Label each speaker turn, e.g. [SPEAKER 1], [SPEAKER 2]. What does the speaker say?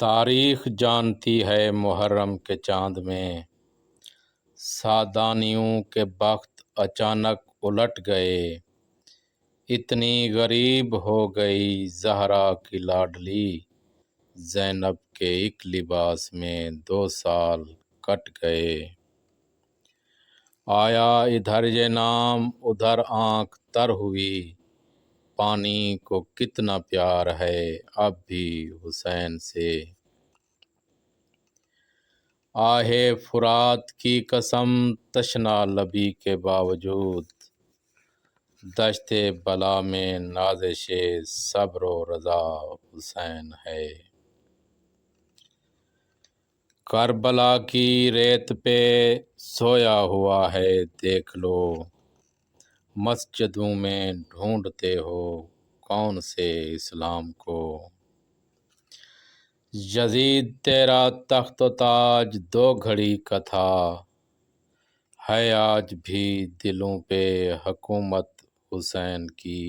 [SPEAKER 1] تاریخ جانتی ہے محرم کے چاند میں، سادانیوں کے بخت اچانک الٹ گئے، اتنی غریب ہو گئی زہرا کی لاڈلی، زینب کے ایک لباس میں 2 سال کٹ گئے۔ آیا ادھر یہ نام ادھر آنکھ تر ہوئی، پانی کو کتنا پیار ہے اب بھی حسین سے۔ آہ فرات کی قسم تشنا لبی کے باوجود، دشت بلا میں نازش صبر و رضا حسین ہے۔ کربلا کی ریت پہ سویا ہوا ہے دیکھ لو، مسجدوں میں ڈھونڈتے ہو کون سے اسلام کو۔ یزید تیرا تخت و تاج 2 گھڑی کا تھا، ہے آج بھی دلوں پہ حکومت حسین کی۔